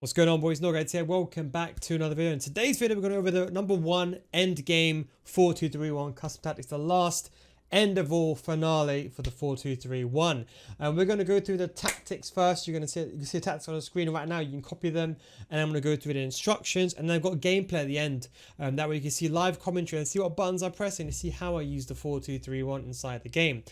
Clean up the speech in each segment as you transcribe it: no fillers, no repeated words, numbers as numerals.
What's going on, boys? NealGuides here. Welcome back to another video. In today's video, we're going over the number 1 end game 4-2-3-1 custom tactics, the last end of all finale for the 4-2-3-1. And we're going to go through the tactics first. You can see the tactics on the screen right now. You can copy them, and I'm going to go through the instructions, and then I've got gameplay at the end. That way you can see live commentary and see what buttons I'm pressing to see how I use the 4-2-3-1 inside the game.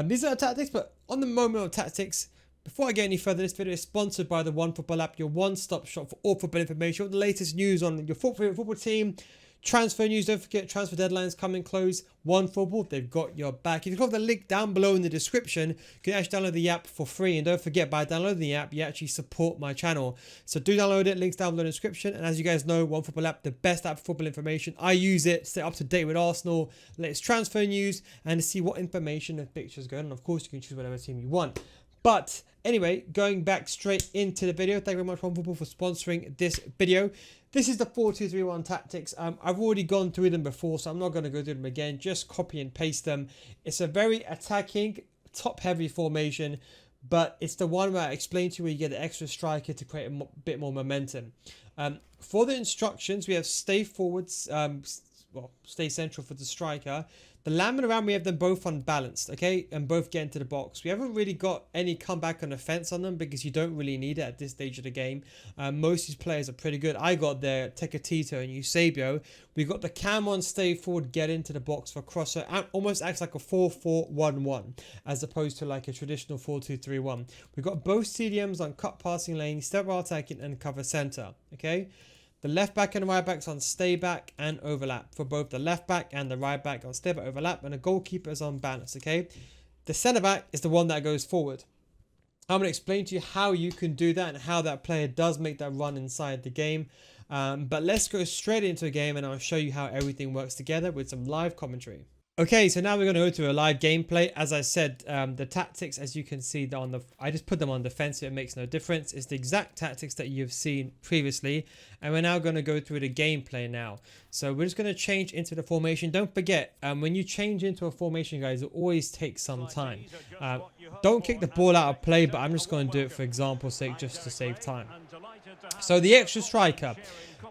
These are the tactics, but on the moment of tactics, before I get any further, this video is sponsored by the OneFootball app, your one-stop shop for all football information, all the latest news on your football team, transfer news. Don't forget, transfer deadlines coming close. OneFootball, they've got your back. If you click the link down below in the description, you can actually download the app for free. And don't forget, by downloading the app, you actually support my channel. So do download it. Links down below in the description. And as you guys know, OneFootball app, the best app for football information. I use it to stay up to date with Arsenal, latest transfer news, and to see what information and pictures going on. Of course, you can choose whatever team you want. But anyway, going back straight into the video, thank you very much OneFootball for sponsoring this video. This is the 4-2-3-1 tactics. I've already gone through them before, so I'm not going to go through them again. Just copy and paste them. It's a very attacking, top-heavy formation, but it's the one where I explained to you where you get the extra striker to create a bit more momentum. For the instructions, we have stay forwards, stay central for the striker. The lamb and around, we have them both unbalanced, okay, and both get into the box. We haven't really got any comeback on offense on them because you don't really need it at this stage of the game. Most of these players are pretty good. I got the Tecatito and Eusebio. We got the cam on stay forward, get into the box for crosser. Almost acts like a 4-4-1-1 as opposed to like a traditional 4-2-3-1. We've got both CDMs on cut passing lane, step while attacking, and cover center, okay. The left back and the right backs on stay back and overlap for both the left back and the right back on stay back overlap, and the goalkeeper is on balance, okay? The centre back is the one that goes forward. I'm going to explain to you how you can do that and how that player does make that run inside the game. But let's go straight into a game and I'll show you how everything works together with some live commentary. Okay, so now we're going to go to a live gameplay. As I said, the tactics, as you can see, I just put them on defensive. It makes no difference. It's the exact tactics that you've seen previously. And we're now going to go through the gameplay now. So we're just going to change into the formation. Don't forget, when you change into a formation, guys, it always takes some time. Don't kick the ball out of play, but I'm just going to do it for example's sake, just to save time. So the extra striker,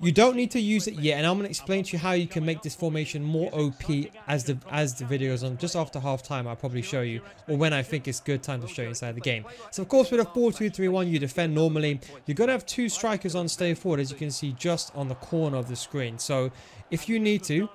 you don't need to use it yet, and I'm going to explain to you how you can make this formation more OP as the video goes on. Just after half time, I'll probably show you, or when I think it's good time to show you inside the game. So of course, with a 4-2-3-1, you defend normally. You're going to have two strikers on stay forward, as you can see just on the corner of the screen. So if you need to,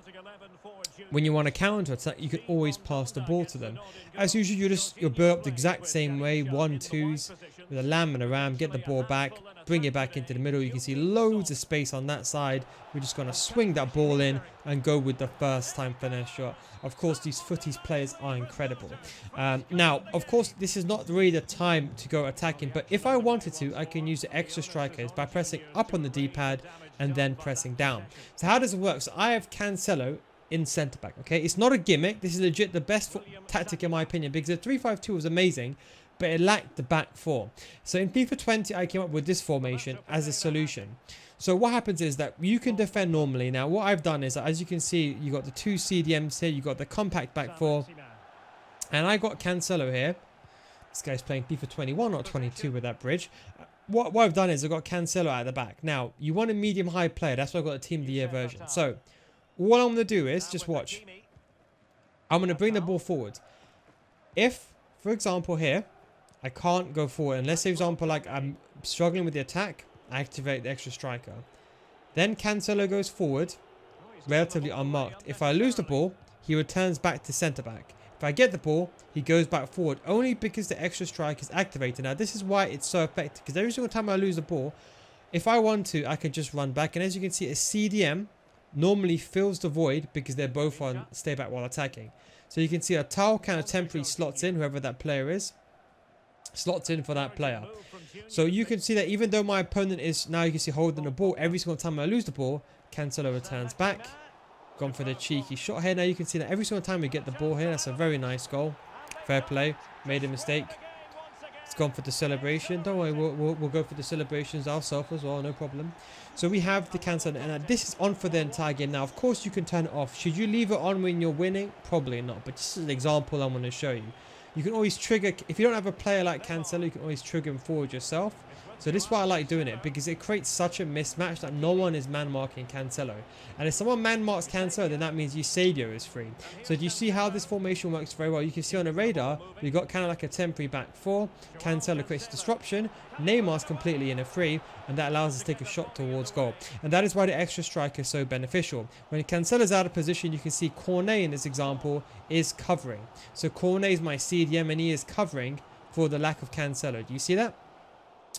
when you want to counter attack, you can always pass the ball to them. As usual, you'll build up the exact same way, 1-2s with a lamb and a ram, get the ball back, bring it back into the middle. You can see loads of space on that side. We're just going to swing that ball in and go with the first time finesse shot. Of course, these footies players are incredible. Now, of course, this is not really the time to go attacking, but if I wanted to, I can use the extra strikers by pressing up on the D-pad and then pressing down. So how does it work? So I have Cancelo in centre back, okay? It's not a gimmick. This is legit the best tactic in my opinion, because the 3-5-2 was amazing, but it lacked the back four. So in FIFA 20, I came up with this formation as a solution. So what happens is that you can defend normally. Now, what I've done is, as you can see, you got the two CDMs here, you got the compact back four, and I got Cancelo here. This guy's playing FIFA 21, not 22 with that bridge. What I've done is I've got Cancelo at the back. Now, you want a medium-high player. That's why I've got a Team of the Year version. So what I'm going to do is, just watch. I'm going to bring the ball forward. If, for example, here, I can't go forward, unless, for example, like I'm struggling with the attack, I activate the extra striker. Then Cancelo goes forward, relatively unmarked. If I lose the ball, he returns back to centre back. If I get the ball, he goes back forward, only because the extra strike is activated. Now, this is why it's so effective, because every single time I lose the ball, if I want to, I can just run back. And as you can see, a CDM normally fills the void because they're both on stay back while attacking. So you can see a towel kind of temporarily slots in, whoever that player is, slots in for that player. So you can see that even though my opponent is, now you can see, holding the ball, every single time I lose the ball, Cancelo returns back. Gone for the cheeky shot here. Now you can see that every single time we get the ball here, that's a very nice goal. Fair play. Made a mistake. It's gone for the celebration. Don't worry, we'll go for the celebrations ourselves as well, no problem. So we have the Cancelo, and this is on for the entire game. Now, of course, you can turn it off. Should you leave it on when you're winning? Probably not, but this is an example I'm going to show you. You can always trigger, if you don't have a player like Cancelo, you can always trigger him forward yourself. So this is why I like doing it, because it creates such a mismatch that no one is man marking Cancelo. And if someone man marks Cancelo, then that means Eusebio is free. So do you see how this formation works very well? You can see on the radar, we've got kind of like a temporary back four. Cancelo creates disruption. Neymar's completely in a free, and that allows us to take a shot towards goal. And that is why the extra striker is so beneficial. When Cancelo's out of position, you can see Cornet in this example is covering. So Cornet is my CDM and he is covering for the lack of Cancelo. Do you see that?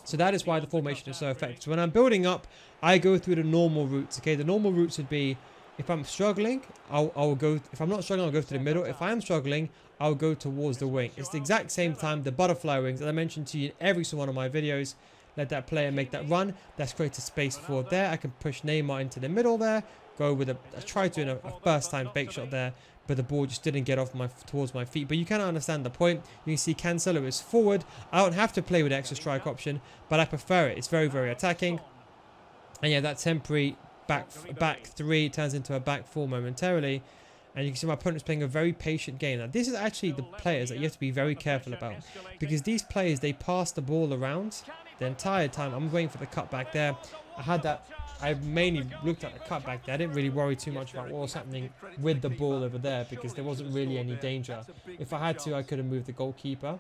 So that is why the formation is so effective. So when I'm building up, I go through the normal routes. Okay, the normal routes would be, if I'm struggling, I'll go. If I'm not struggling, I'll go to the middle. If I am struggling, I'll go towards the wing. It's the exact same time, the butterfly wings, as I mentioned to you in every single one of my videos. Let that player make that run. That's created space for there. I can push Neymar into the middle there. Go with I tried doing a first time fake shot there, but the ball just didn't get off towards my feet. But you can understand the point. You can see Cancelo is forward. I don't have to play with the extra strike option, but I prefer it. It's very, very attacking. And yeah, that temporary back three turns into a back four momentarily. And you can see my opponent's playing a very patient game. Now, this is actually the players that you have to be very careful about, because these players, they pass the ball around the entire time. I'm waiting for the cutback there. I mainly looked at the cutback there. I didn't really worry too much about what was happening with the ball over there, because there wasn't really any danger. If I had to, I could have moved the goalkeeper.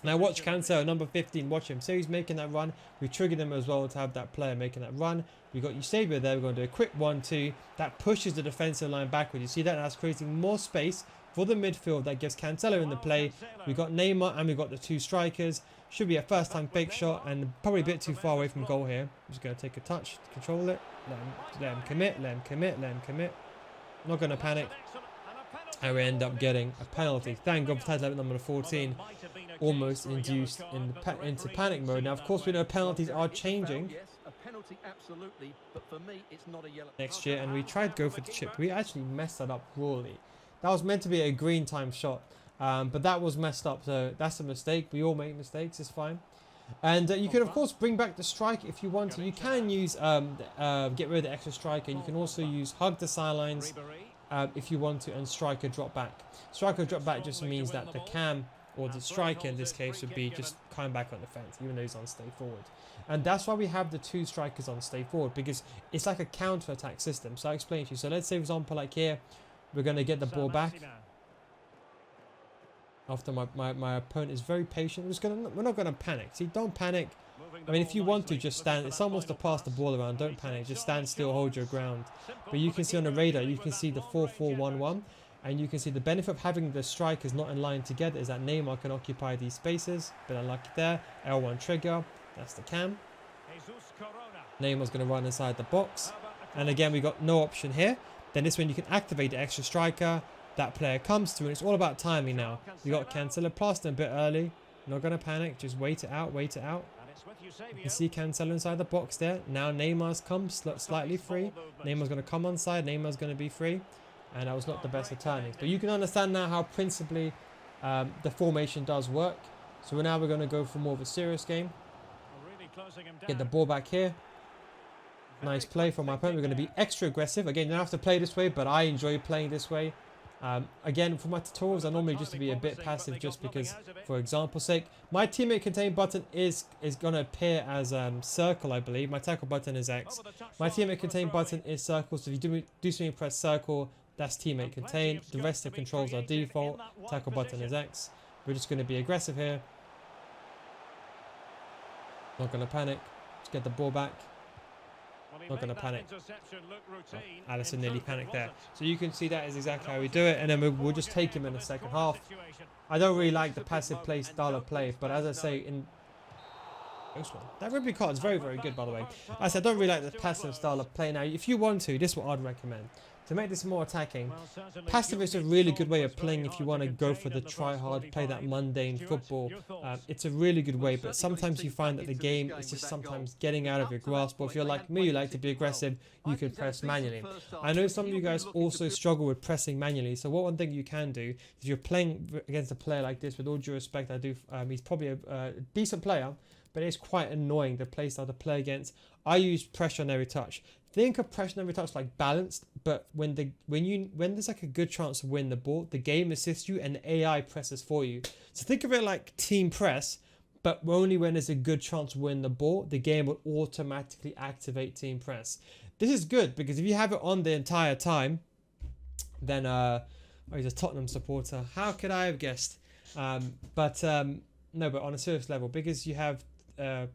Now watch Cancelo, number 15, watch him. So he's making that run. We triggered him as well to have that player making that run. We got Eusebio there. We're going to do a quick 1-2. That pushes the defensive line backwards. You see that? That's creating more space for the midfield. That gives Cancelo in the play. We got Neymar and we got the two strikers. Should be a first time fake shot and probably a bit too far away from goal here. I'm just going to take a touch, control it, let him commit, let him commit, let him commit. Not going to panic. And we end up getting a penalty. Thank God for title number 14. Almost induced into panic mode. Now, of course, we know penalties are changing next year, and we tried to go for the chip. We actually messed that up royally. That was meant to be a green time shot. But that was messed up, so that's a mistake. We all make mistakes, it's fine. And you can of course bring back the strike if you want to. You can use get rid of the extra striker. You can also use hug the sidelines if you want to, and striker drop back. Striker drop back just means that the cam, or the striker in this case, would be just coming back on the fence, even though he's on stay forward. And that's why we have the two strikers on stay forward, because it's like a counter attack system. So I'll explain to you. So let's say, for example, like here, we're going to get the ball back. After my opponent is very patient, we're not going to panic. See, don't panic. I mean, if you want to, just stand. It's almost to pass the ball around. Don't panic. Just stand still, hold your ground. But you can see on the radar, you can see the 4-4-1-1. And you can see the benefit of having the strikers not in line together is that Neymar can occupy these spaces. Bit unlucky there. L1 trigger. That's the cam. Neymar's going to run inside the box. And again, we got no option here. Then this one you can activate the extra striker. That player comes through, and it's all about timing now. You got Cancelo past him a bit early. Not going to panic. Just wait it out. Wait it out. You can see Cancelo inside the box there. Now Neymar's come slightly free. Neymar's going to come on side. Neymar's going to be free. And that was not the best of turnings. But you can understand now how principally the formation does work. So now we're going to go for more of a serious game. Get the ball back here. Nice play from my opponent. We're going to be extra aggressive. Again, you don't have to play this way, but I enjoy playing this way. Again, for my tutorials, I normally just to be a bit passive, just because, for example's sake, my teammate contain button is going to appear as circle, I believe. My tackle button is X. My teammate contain button is circle. So if you do something, press circle, that's teammate contain. The rest of controls are default. Tackle button is X. We're just going to be aggressive here. Not going to panic. Just get the ball back. Not going to panic. Oh, Alisson nearly panicked there. So you can see that is exactly how we do it. And then we'll just take him in the second half. I don't really like the passive play style of play. But as I say, in this one, that rugby card is very, very good, by the way. I said I don't really like the passive style of play. Now, if you want to, this is what I'd recommend. To make this more attacking, passive is a really good way of playing if you want to go for the try-hard, play that mundane football. It's a really good way, but sometimes you find that the game is just sometimes getting out of your grasp. Or if you're like me, you like to be aggressive, you can press manually. I know some of you guys also struggle with pressing manually, so one thing you can do, if you're playing against a player like this, with all due respect, I do, he's probably a decent player, but it's quite annoying the play style to play against. I use pressure on every touch. Think of pressure on every touch like balanced, but when there's like a good chance to win the ball, the game assists you and the AI presses for you. So think of it like team press, but only when there's a good chance to win the ball, the game will automatically activate team press. This is good because if you have it on the entire time, then oh, he's a Tottenham supporter. How could I have guessed? No, but on a serious level, because you have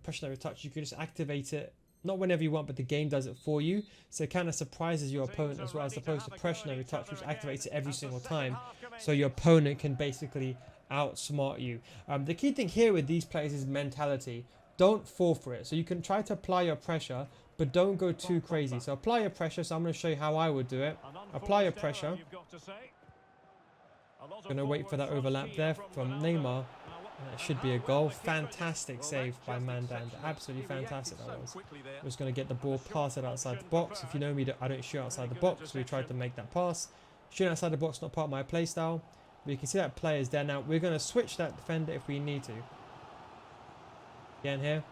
pressure every touch, you can just activate it not whenever you want, but the game does it for you. So it kind of surprises your opponent as well, as opposed to pressure every touch, which activates it every single time. So your opponent can basically outsmart you. The key thing here with these players is mentality. Don't fall for it. So you can try to apply your pressure, but don't go too crazy. So apply your pressure. So I'm going to show you how I would do it. Apply your pressure. Going to wait for that overlap there from Neymar. That should be a goal. Fantastic save by Mandanda. Absolutely fantastic that was. Was going to get the ball, pass it outside the box. If you know me, I don't shoot outside the box. So we tried to make that pass. Shooting outside the box, not part of my play style. But you can see that player is there now. We're going to switch that defender if we need to. Again here.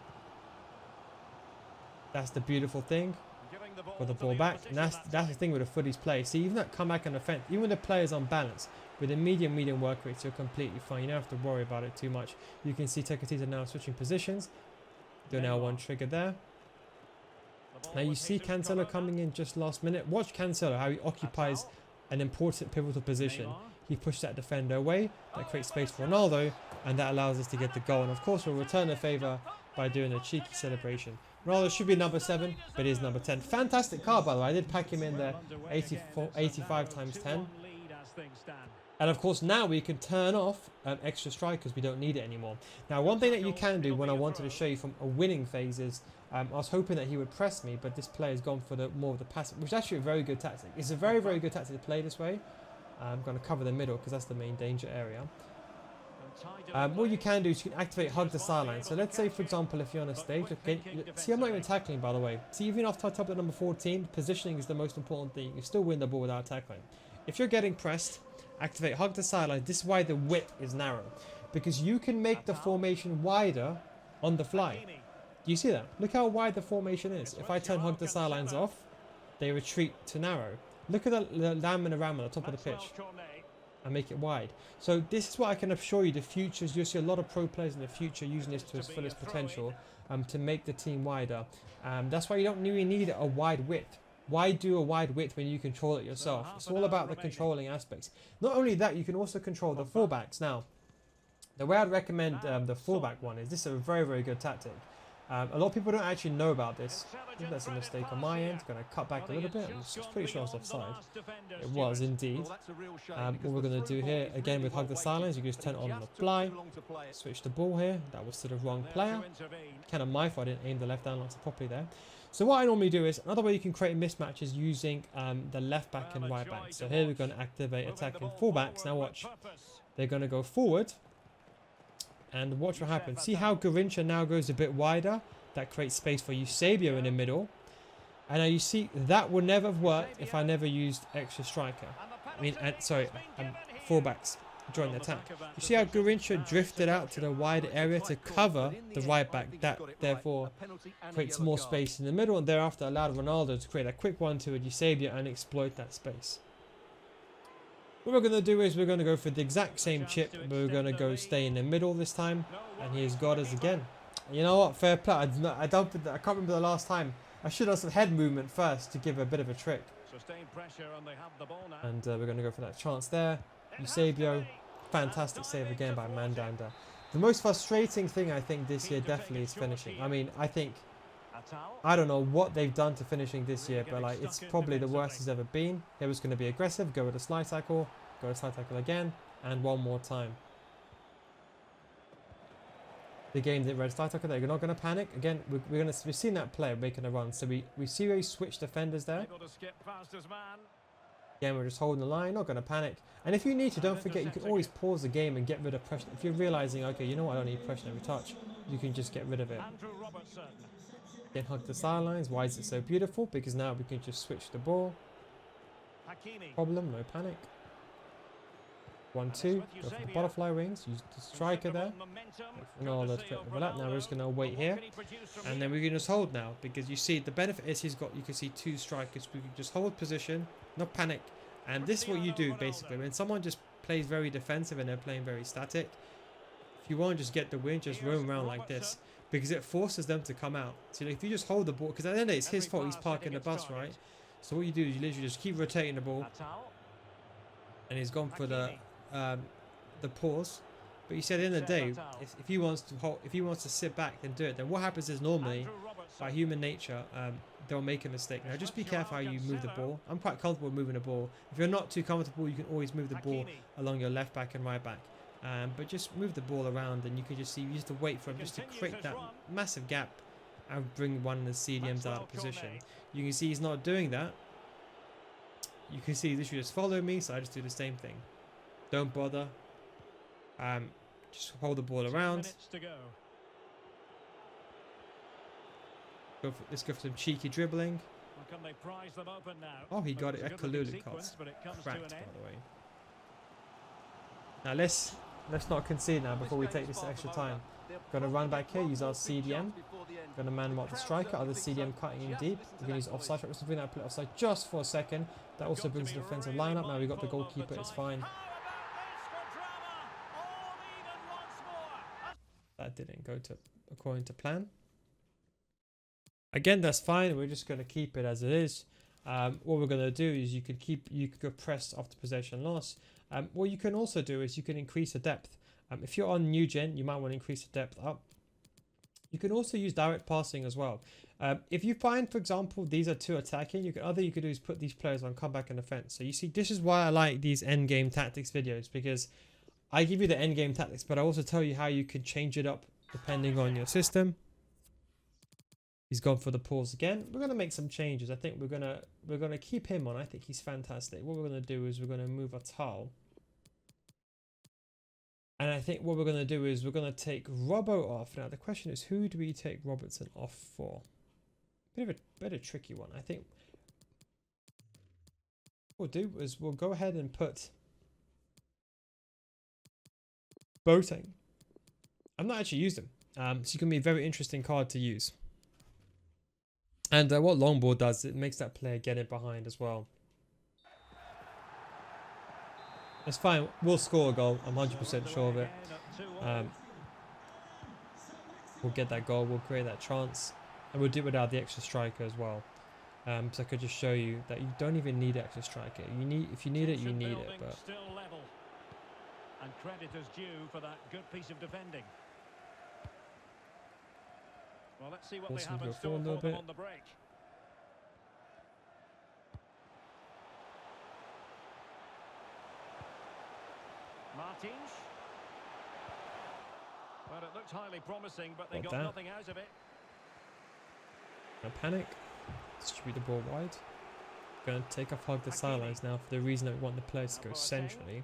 That's the beautiful thing. For the ball back. And that's the thing with the footy's play. See, even that comeback and offense, even when the player's unbalanced, with a medium work rate, you're completely fine. You don't have to worry about it too much. You can see Tekatita now switching positions. Do an L1 trigger there. Now you see Cancelo coming in just last minute. Watch Cancelo, how he occupies an important pivotal position. He pushed that defender away. That creates space for Ronaldo, and that allows us to get the goal. And of course, we'll return the favour by doing a cheeky celebration. Ronaldo should be number 7, but he is number 10. Fantastic card, by the way. I did pack him in there 85 times 10. And of course, now we can turn off extra strikers. We don't need it anymore. Now, one thing that you can do when I wanted to show you from a winning phase is, I was hoping that he would press me, but this player has gone for more of the passive, which is actually a very good tactic. It's a very good tactic to play this way. I'm going to cover the middle because that's the main danger area. What you can do is you can activate hug the sideline. So let's say, for example, if you're on a stage, okay, see, I'm not even tackling, by the way. See, even off top at number 14, positioning is the most important thing. You still win the ball without tackling. If you're getting pressed, activate hug the sideline. This is why the width is narrow, because you can make the formation wider on the fly. Do you see that? Look how wide the formation is. If I turn hug the sidelines off, they retreat to narrow. Look at the lamb and the ram on the top of the pitch. And make it wide. So this is what I can assure you, the future is you'll see a lot of pro players in the future using this to its fullest potential to make the team wider. That's why you don't really need a wide width. Why do a wide width when you control it yourself? It's all about the controlling aspects. Not only that, you can also control the fullbacks. Now, the way I'd recommend the fullback one is, this is a very good tactic. A lot of people don't actually know about this. I think that's a mistake on my end. Going to cut back a little bit. I'm just pretty sure it's offside. It was indeed. What we're going to do here, again with hug the sidelines, you can just turn it on the fly. Switch the ball here. That was to the wrong player. Kind of my fault, I didn't aim the left down properly there. So what I normally do is, another way you can create mismatches using the left back and right back. So here we're going to activate attacking fullbacks. Now watch. They're going to go forward. And watch what happens. See how Garincha now goes a bit wider? That creates space for Eusebio in the middle. And now you see, that would never have worked if I never used extra striker. I mean, fullbacks join the attack. You see how Garincha drifted out to the wider area to cover the right back. That therefore creates more space in the middle, and thereafter allowed Ronaldo to create a quick 1-2 with Eusebio and exploit that space. What we're going to do is we're going to go for the exact same chip, but we're going to go stay in the middle this time. And he's got us again. You know what? Fair play. I can't remember the last time. I should have some head movement first to give a bit of a trick. And we're going to go for that chance there. Eusebio. Fantastic save again by Mandanda. The most frustrating thing I think this year definitely is finishing. I mean, I don't know what they've done to finishing this year, but like, it's probably the worst it's ever been. It was going to be aggressive, go with a slide tackle, go with a slide tackle again, and one more time. The game didn't read slide tackle there. You're not going to panic. Again, we've seen that player making a run, so we see where he switched defenders there. Again, we're just holding the line, not going to panic. And if you need to, don't forget, you can always pause the game and get rid of pressure. If you're realizing, okay, you know what, I don't need pressure every touch, you can just get rid of it. Again, hug the sidelines. Why is it so beautiful? Because now we can just switch the ball. Problem, no panic. 1-2. Go for the butterfly wings. Use the striker there. Now we're just going to wait here. And then we can just hold now. Because you see, the benefit is you can see 2 strikers. We can just hold position, not panic. And this is what you do, basically. When someone just plays very defensive and they're playing very static, if you want to just get the win, just roam around like this, because it forces them to come out. So if you just hold the ball, because at the end of the day, it's his fault he's parking the bus, right? So what you do is you literally just keep rotating the ball, and he's gone for the pause. But you see, at the end of the day, if he wants to sit back and do it, then what happens is normally, by human nature, they'll make a mistake. Now, just be careful how you move the ball. I'm quite comfortable moving the ball. If you're not too comfortable, you can always move the ball along your left back and right back. But just move the ball around, and you can just see, you have to wait for him just to create that massive gap and bring one of the CDMs out of position. You can see he's not doing that. You can see this should just follow me, so I just do the same thing. Don't bother. Just hold the ball around. Let's go for some cheeky dribbling. Oh, he got it. Kalulu got cracked, by the way. Now let's not concede now before we take this extra time. Going to run back here, use our CDM. Going to man mark the striker, other CDM cutting in deep. We're going to use offside. We're going to put it offside just for a second. That also brings the defensive line up. Now we've got the goalkeeper, it's fine. That didn't go according to plan. Again, that's fine. We're just going to keep it as it is. What we're going to do is you could go press after possession loss. What you can also do is you can increase the depth. If you're on new gen, you might want to increase the depth up. You can also use direct passing as well. If you find, for example, these are too attacking, you could do is put these players on comeback and defense. So you see, this is why I like these end game tactics videos, because I give you the end game tactics, but I also tell you how you can change it up depending on your system. He's gone for the pause again. We're going to make some changes. I think we're gonna keep him on. I think he's fantastic. What we're going to do is we're going to move a towel. And I think what we're going to do is we're going to take Robbo off. Now the question is, who do we take Robertson off for? Bit of a tricky one. I think what we'll do is we'll go ahead and put Boateng. I've not actually used him. So it's going to be a very interesting card to use. And what Longball does, it makes that player get it behind as well. It's fine. We'll score a goal. I'm 100% sure of it. We'll get that goal. We'll create that chance. And we'll do it without the extra striker as well. So I could just show you that you don't even need extra striker. If you need it, you need it. But and credit is due for that good piece of defending. Well, let's see what they have in store for them on the break. Martins. Well, it looked highly promising, but they got nothing out of it. No panic. Distribute the ball wide. Going to take off hug the sidelines now for the reason that we want the players to go centrally.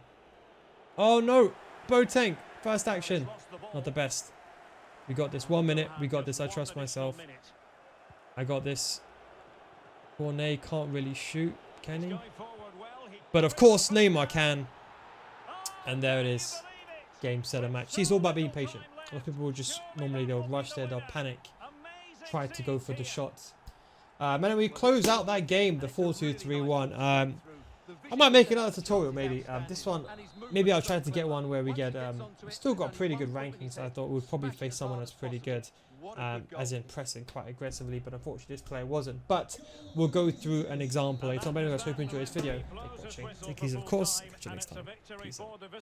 Oh no! Boateng! First action. Not the best. We got this. 1 minute. We got this. I trust myself. I got this. Cornet can't really shoot, can he? But of course Neymar can. And there it is. Game, set, and match. See, it's all about being patient. A lot of people will just, normally they'll rush there, they'll panic. Try to go for the shots. Man, we close out that game, the 4-2-3-1. I might make another tutorial maybe. This one, maybe I'll try to get one where we get, we still got pretty good rankings. So I thought we'd probably face someone that's pretty good. As in pressing quite aggressively, but unfortunately this player wasn't. But we'll go through an example later on. But anyway, I hope you enjoyed this video. Thank you for watching. Take care, of course. Catch you next time. Peace out.